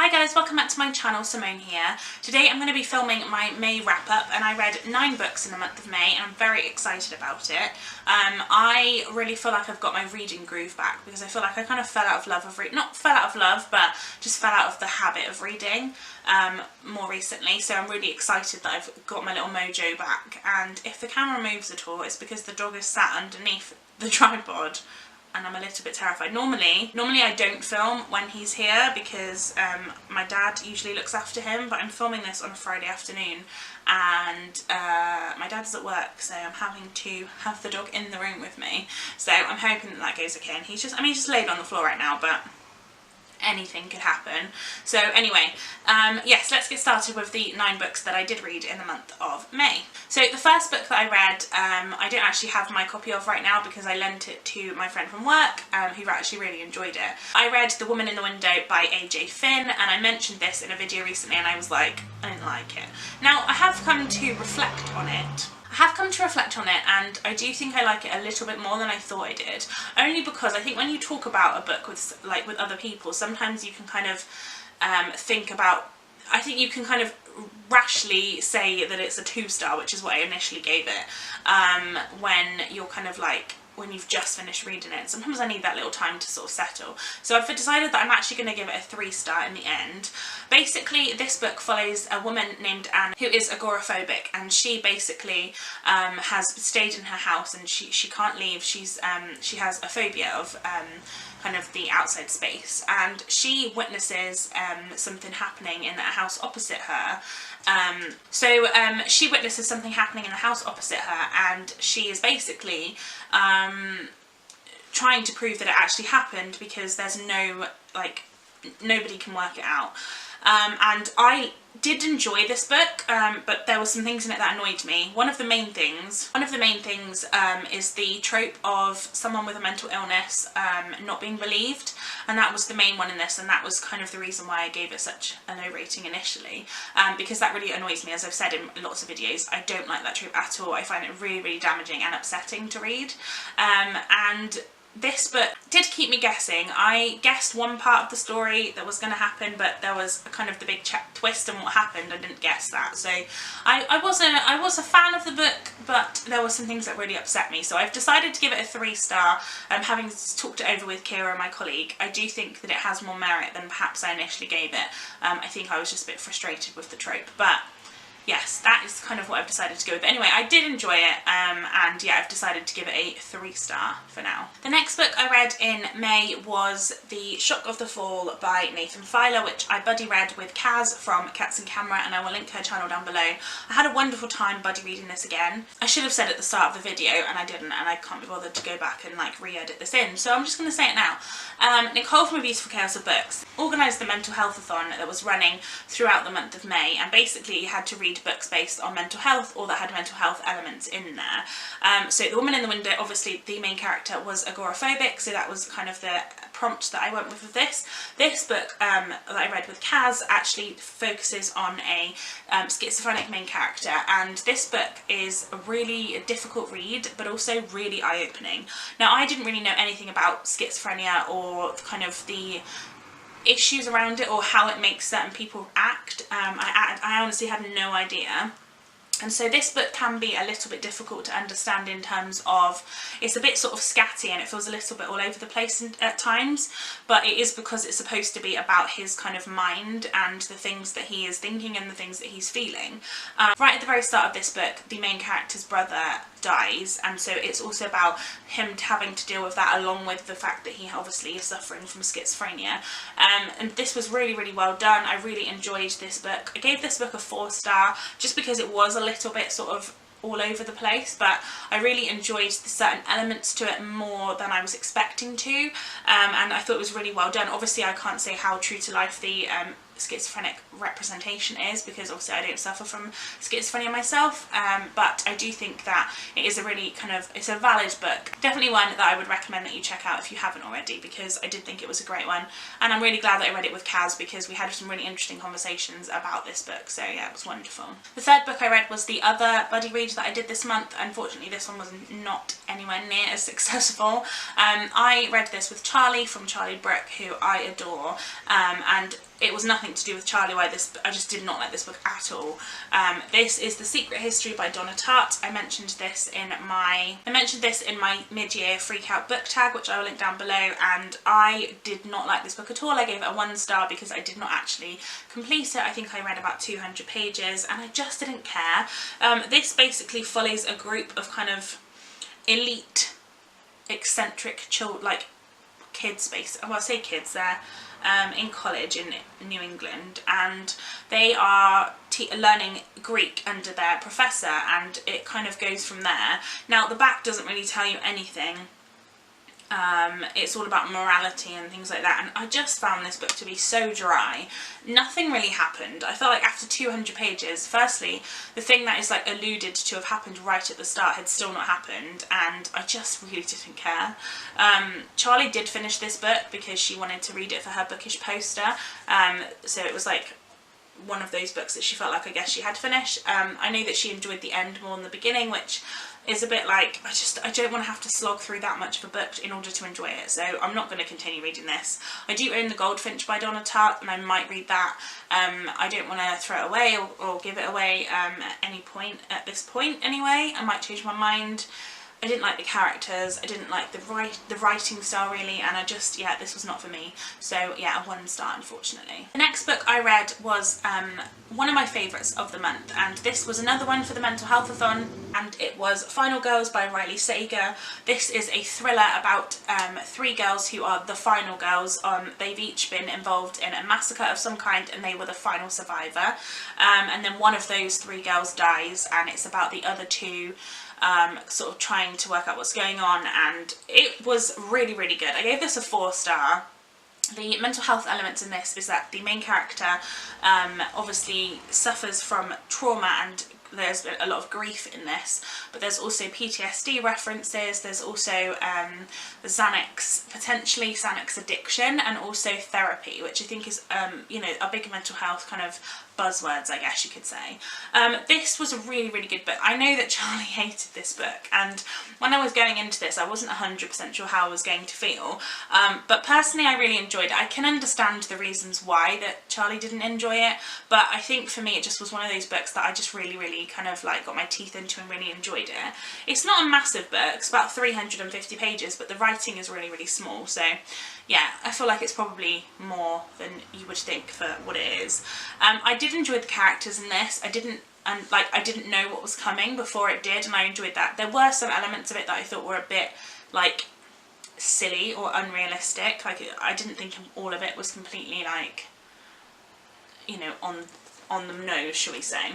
Hi guys, welcome back to my channel, Simone here. Today I'm going to be filming my May wrap up, and I read 9 books in the month of May and I'm very excited about it. I really feel like I've got my reading groove back because I feel like I kind of fell out of love of reading, not fell out of love, but just fell out of the habit of reading more recently, so I'm really excited that I've got my little mojo back. And if the camera moves at all, it's because the dog is sat underneath the tripod and I'm a little bit terrified. Normally I don't film when he's here because my dad usually looks after him, but I'm filming this on a Friday afternoon and my dad's at work, so I'm having to have the dog in the room with me. So I'm hoping that goes okay, and he's just laid on the floor right now, but anything could happen. So anyway, yes, let's get started with the 9 books that I did read in the month of May. So the first book that I read, I don't actually have my copy of right now because I lent it to my friend from work who actually really enjoyed it. I read The Woman in the Window by AJ Finn, and I mentioned this in a video recently and I was like, I didn't like it. Now I have come to reflect on it. And I do think I like it a little bit more than I thought I did. Only because I think when you talk about a book with other people, sometimes you can kind of I think you can kind of rashly say that it's a 2-star, which is what I initially gave it, when you're kind of like, when you've just finished reading it. Sometimes I need that little time to sort of settle. So I've decided that I'm actually going to give it a 3-star in the end. Basically, this book follows a woman named Anne who is agoraphobic, and she basically has stayed in her house and she can't leave. She has a phobia of kind of the outside space, and she witnesses something happening in a house opposite her. She witnesses something happening in the house opposite her, and she is basically trying to prove that it actually happened because there's nobody can work it out. And I did enjoy this book, but there were some things in it that annoyed me. One of the main things is the trope of someone with a mental illness not being believed, and that was the main one in this, and that was kind of the reason why I gave it such a low rating initially, because that really annoys me. As I've said in lots of videos, I don't like that trope at all. I find it really, really damaging and upsetting to read, and this book did keep me guessing. I guessed one part of the story that was going to happen, but there was a kind of the big twist in what happened. I didn't guess that, so I was a fan of the book, but there were some things that really upset me. So I've decided to give it a 3-star. Having talked it over with Kira, my colleague, I do think that it has more merit than perhaps I initially gave it. I think I was just a bit frustrated with the trope, but yes, that is kind of what I've decided to go with. But anyway, I did enjoy it, and yeah, I've decided to give it a 3-star for now. The next book I read in May was The Shock of the Fall by Nathan Filer, which I buddy read with Kaz from Cats and Camera, and I will link her channel down below. I had a wonderful time buddy reading this again. I should have said at the start of the video, and I didn't, and I can't be bothered to go back and re-edit this in, so I'm just going to say it now. Nicole from A Beautiful Chaos of Books organised the mental healthathon that was running throughout the month of May, and basically you had to read books based on mental health or that had mental health elements in there. So The Woman in the Window, obviously the main character was agoraphobic, so that was kind of the prompt that I went with this. This book that I read with Kaz actually focuses on a schizophrenic main character, and this book is a really difficult read but also really eye-opening. Now, I didn't really know anything about schizophrenia or kind of the issues around it or how it makes certain people act. I honestly had no idea. And so this book can be a little bit difficult to understand in terms of, it's a bit sort of scatty and it feels a little bit all over the place at times, but it is because it's supposed to be about his kind of mind and the things that he is thinking and the things that he's feeling. Right at the very start of this book, the main character's brother dies, and so it's also about him having to deal with that, along with the fact that he obviously is suffering from schizophrenia. And this was really, really well done. I really enjoyed this book. I gave this book a 4-star just because it was a little bit sort of all over the place, but I really enjoyed the certain elements to it more than I was expecting to, and I thought it was really well done. Obviously I can't say how true to life the schizophrenic representation is, because obviously I don't suffer from schizophrenia myself, but I do think that it is a really it's a valid book. Definitely one that I would recommend that you check out if you haven't already, because I did think it was a great one, and I'm really glad that I read it with Kaz because we had some really interesting conversations about this book, so yeah, it was wonderful. The third book I read was the other buddy read that I did this month. Unfortunately this one was not anywhere near as successful. I read this with Charlie from Charlie Brooke, who I adore, and it was nothing to do with Charlie I just did not like this book at all. This is The Secret History by Donna Tartt. I mentioned this in my mid-year freak out book tag, which I will link down below, and I did not like this book at all. I gave it a 1 star because I did not actually complete it. I think I read about 200 pages and I just didn't care. This basically follows a group of kind of elite, eccentric kids, basically. Well, I say kids, they're in college in New England, and they are learning Greek under their professor, and it kind of goes from there. Now, the back doesn't really tell you anything. It's all about morality and things like that, and I just found this book to be so dry. Nothing really happened. I felt like after 200 pages, firstly, the thing that is like alluded to have happened right at the start had still not happened, and I just really didn't care. Charlie did finish this book because she wanted to read it for her bookish poster, so it was like one of those books that she felt like I guess she had to finish. I know that she enjoyed the end more than the beginning, which is a bit like, I don't want to have to slog through that much of a book in order to enjoy it, so I'm not going to continue reading this. I do own The Goldfinch by Donna Tartt, and I might read that. I don't want to throw it away or give it away at any point, at this point anyway. I might change my mind. I didn't like the characters, I didn't like the writing style really, and yeah, this was not for me. So yeah, a 1 star unfortunately. The next book I read was one of my favourites of the month, and this was another one for the Mental Healthathon, and it was Final Girls by Riley Sager. This is a thriller about 3 girls who are the final girls. They've each been involved in a massacre of some kind, and they were the final survivor. And then one of those 3 girls dies, and it's about the other 2 sort of trying to work out what's going on, and it was really, really good. I gave this a 4 star. The mental health elements in this is that the main character obviously suffers from trauma, and there's a lot of grief in this, but there's also PTSD references, there's also Xanax, potentially Xanax addiction, and also therapy, which I think is, you know, a big mental health kind of buzzwords, I guess you could say. This was a really, really good book. I know that Charlie hated this book, and when I was going into this I wasn't 100% sure how I was going to feel, but personally I really enjoyed it. I can understand the reasons why that Charlie didn't enjoy it, but I think for me it just was one of those books that I just really, really kind of like got my teeth into and really enjoyed it. It's not a massive book, it's about 350 pages, but the writing is really, really small, so yeah, I feel like it's probably more than you would think for what it is. I did enjoy the characters in this. I didn't know what was coming before it did, and I enjoyed that. There were some elements of it that I thought were a bit like silly or unrealistic. Like, I didn't think all of it was completely like, you know, on the nose, shall we say.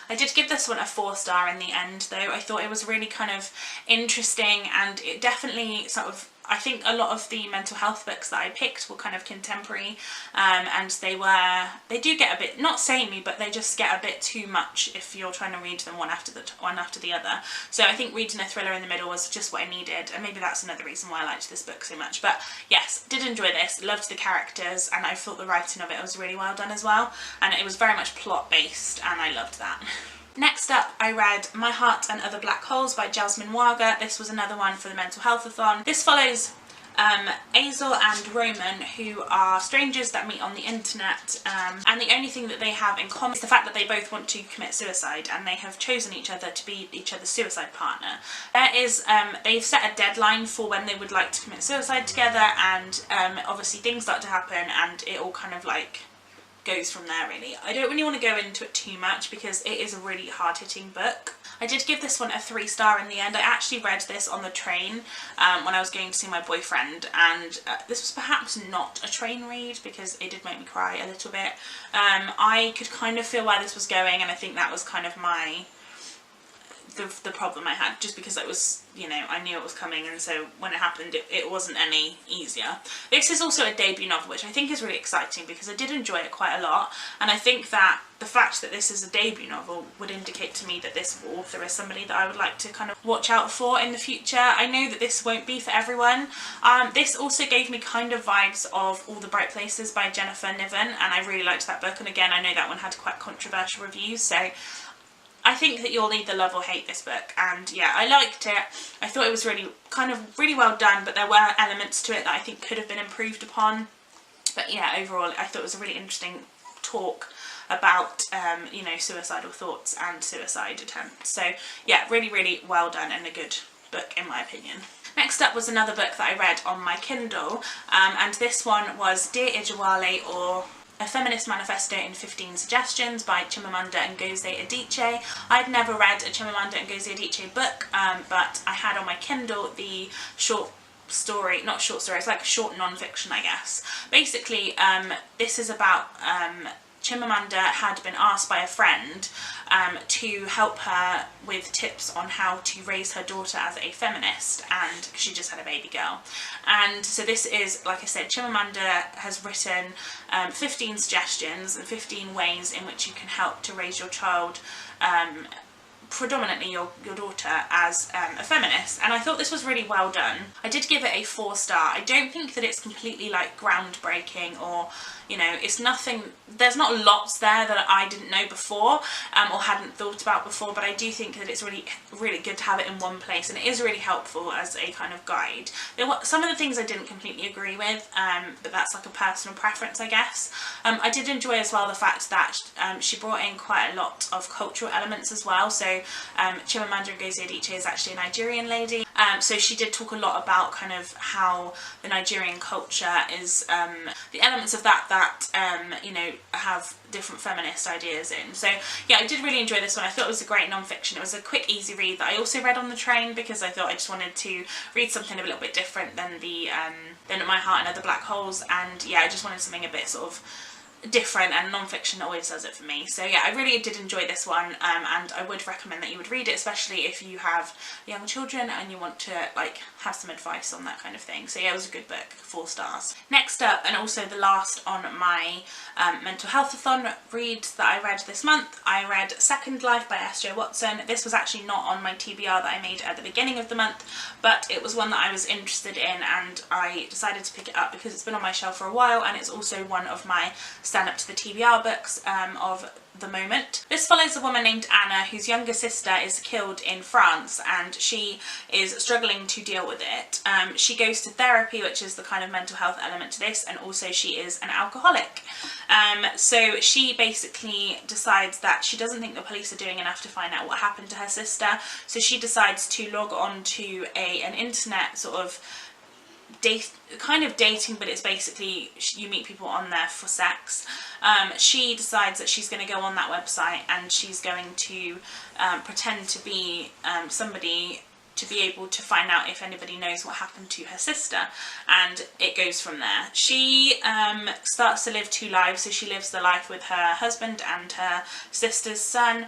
I did give this one a 4 star in the end though. I thought it was really kind of interesting, and it definitely sort of, I think a lot of the mental health books that I picked were kind of contemporary, and they do get a bit, not samey, but they just get a bit too much if you're trying to read them one after the other. So I think reading a thriller in the middle was just what I needed, and maybe that's another reason why I liked this book so much. But yes, did enjoy this, loved the characters, and I thought the writing of it was really well done as well, and it was very much plot based, and I loved that. Next up, I read My Heart and Other Black Holes by Jasmine Waga. This was another one for the Mental Healthathon. This follows Azel and Roman, who are strangers that meet on the internet, and the only thing that they have in common is the fact that they both want to commit suicide, and they have chosen each other to be each other's suicide partner. They've set a deadline for when they would like to commit suicide together, and obviously things start to happen, and it all kind of like goes from there really. I don't really want to go into it too much because it is a really hard-hitting book. I did give this one a 3 star in the end. I actually read this on the train when I was going to see my boyfriend, and this was perhaps not a train read because it did make me cry a little bit. I could kind of feel where this was going, and I think that was kind of the problem I had, just because it was, you know, I knew it was coming, and so when it happened it wasn't any easier. This is also a debut novel, which I think is really exciting because I did enjoy it quite a lot, and I think that the fact that this is a debut novel would indicate to me that this author is somebody that I would like to kind of watch out for in the future. I know that this won't be for everyone. This also gave me kind of vibes of All the Bright Places by Jennifer Niven, and I really liked that book, and again I know that one had quite controversial reviews, so I think that you'll either love or hate this book, and yeah, I liked it. I thought it was really well done, but there were elements to it that I think could have been improved upon. But yeah, overall I thought it was a really interesting talk about you know, suicidal thoughts and suicide attempts. So yeah, really well done and a good book in my opinion. Next up was another book that I read on my Kindle, and this one was Dear Ijawale, or A Feminist Manifesto in 15 Suggestions by Chimamanda Ngozi Adichie. I'd never read a Chimamanda Ngozi Adichie book, but I had on my Kindle the short story, not short story, it's like a short non-fiction I guess. Basically this is about Chimamanda had been asked by a friend to help her with tips on how to raise her daughter as a feminist, and she just had a baby girl. And so this is, like I said, Chimamanda has written 15 suggestions and 15 ways in which you can help to raise your child, predominantly your daughter, as a feminist, and I thought this was really well done. I did give it a 4-star. I don't think that it's completely like groundbreaking, or you know, it's nothing, there's not lots there that I didn't know before or hadn't thought about before, but I do think that it's really good to have it in one place, and it is really helpful as a kind of guide. There were some of the things I didn't completely agree with, but that's like a personal preference I guess. I did enjoy as well the fact that she brought in quite a lot of cultural elements as well. So Chimamanda Ngozi Adichie is actually a Nigerian lady, so she did talk a lot about kind of how the Nigerian culture is, the elements of that you know, have different feminist ideas in. So yeah, I did really enjoy this one. I thought it was a great non-fiction. It was a quick, easy read that I also read on the train, because I thought I just wanted to read something a little bit different than the than My Heart and Other Black Holes, and yeah, I just wanted something a bit sort of different, and non-fiction always does it for me. So yeah, I really did enjoy this one, and I would recommend that you would read it, especially if you have young children and you want to like have some advice on that kind of thing. So yeah, it was a good book, 4 stars. Next up, and also the last on my mental healthathon reads that I read this month, I read Second Life by S.J. Watson. This was actually not on my TBR that I made at the beginning of the month, but it was one that I was interested in, and I decided to pick it up because it's been on my shelf for a while, and it's also one of my stand up to the TBR books of the moment. This follows a woman named Anna whose younger sister is killed in France, and she is struggling to deal with it. She goes to therapy, which is the kind of mental health element to this, and also she is an alcoholic. So she basically decides that she doesn't think the police are doing enough to find out what happened to her sister, so she decides to log on to an internet sort of kind of dating, but it's basically you meet people on there for sex. She decides that she's going to go on that website, and she's going to pretend to be somebody to be able to find out if anybody knows what happened to her sister, and it goes from there. She starts to live 2 lives, so she lives the life with her husband and her sister's son,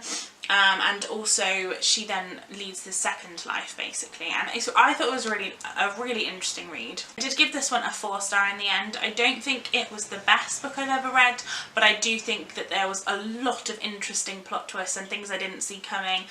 and also she then leads the second life basically, and I thought it was a really interesting read. I did give this one a 4-star in the end. I don't think it was the best book I've ever read, but I do think that there was a lot of interesting plot twists and things I didn't see coming.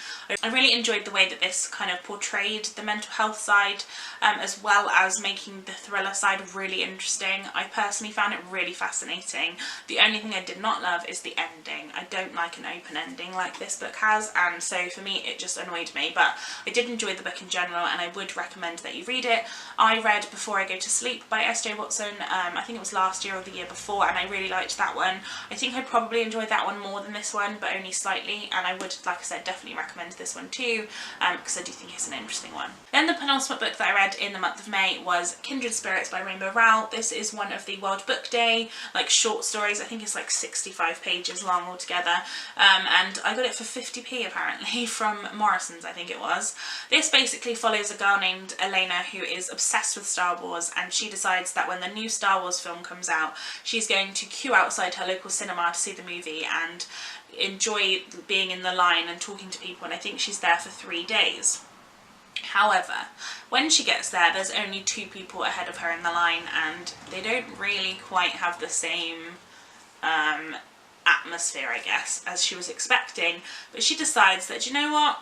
I really enjoyed the way that this kind of portrayed the mental health side, as well as making the thriller side really interesting. I personally found it really fascinating. The only thing I did not love is the ending. I don't like an open ending like this book has, and so for me it just annoyed me, but I did enjoy the book in general, and I would recommend that you read it. I read Before I Go to Sleep by S.J. Watson, I think it was last year or the year before, and I really liked that one. I think I'd probably enjoy that one more than this one, but only slightly, and I would, like I said, definitely recommend this one too, because I do think it's an interesting one. Then the penultimate book that I read in the month of May was Kindred Spirits by Rainbow Rowell. This is one of the World Book Day like short stories. I think it's like 65 pages long altogether, and I got it for 50p apparently from Morrison's, I think it was. This basically follows a girl named Elena who is obsessed with Star Wars, and she decides that when the new Star Wars film comes out, she's going to queue outside her local cinema to see the movie and enjoy being in the line and talking to people, and I think she's there for 3 days. However, when she gets there, there's only 2 people ahead of her in the line, and they don't really quite have the same atmosphere, I guess, as she was expecting. But she decides that, you know what,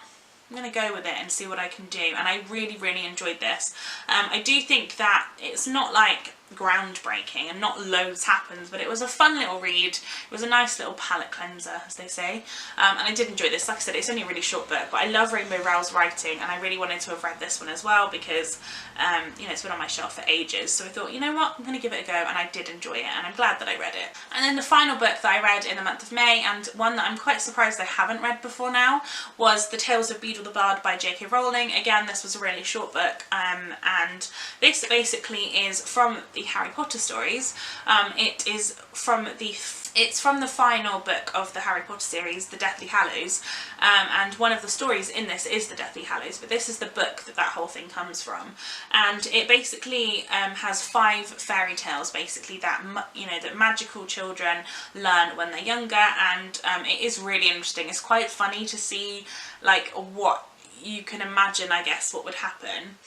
I'm going to go with it and see what I can do, and I really enjoyed this. I do think that it's not like groundbreaking and not loads happens, but it was a fun little read. It was a nice little palate cleanser, as they say, and I did enjoy this. Like I said, it's only a really short book, but I love Rainbow Rowell's writing, and I really wanted to have read this one as well because you know, it's been on my shelf for ages, so I thought, you know what, I'm going to give it a go, and I did enjoy it, and I'm glad that I read it. And then the final book that I read in the month of May, and one that I'm quite surprised I haven't read before now, was The Tales of Beedle the Bard by J.K. Rowling. Again, this was a really short book, and this basically is from the Harry Potter stories. It's from the final book of the Harry Potter series, The Deathly Hallows, and one of the stories in this is The Deathly Hallows, but this is the book that whole thing comes from, and it basically has 5 fairy tales basically that, you know, that magical children learn when they're younger, and it is really interesting. It's quite funny to see like what you can imagine, I guess, what would happen.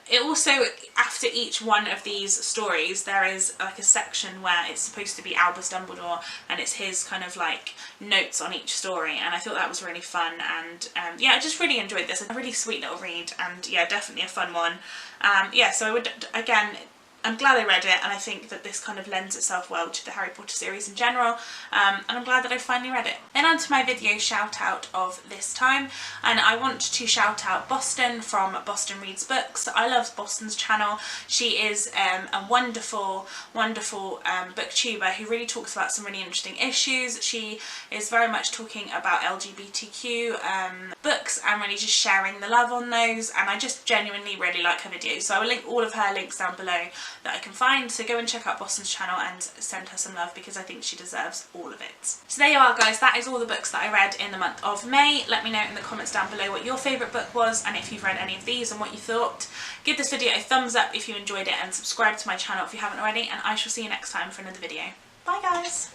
It also, after each one of these stories, there is like a section where it's supposed to be Albus Dumbledore, and it's his kind of like notes on each story, and I thought that was really fun, and yeah, I just really enjoyed this. A really sweet little read, and yeah, definitely a fun one. Yeah, so I would, again, I'm glad I read it, and I think that this kind of lends itself well to the Harry Potter series in general, and I'm glad that I finally read it. Then on to my video shout out of this time, and I want to shout out Boston from Boston Reads Books. I love Boston's channel. She is a wonderful booktuber who really talks about some really interesting issues. She is very much talking about LGBTQ books and really just sharing the love on those, and I just genuinely really like her videos. So I will link all of her links down below that I can find, so go and check out Boston's channel and send her some love because I think she deserves all of it. So there you are, guys, that is all the books that I read in the month of May. Let me know in the comments down below what your favourite book was, and if you've read any of these and what you thought. Give this video a thumbs up if you enjoyed it, and subscribe to my channel if you haven't already, and I shall see you next time for another video. Bye, guys!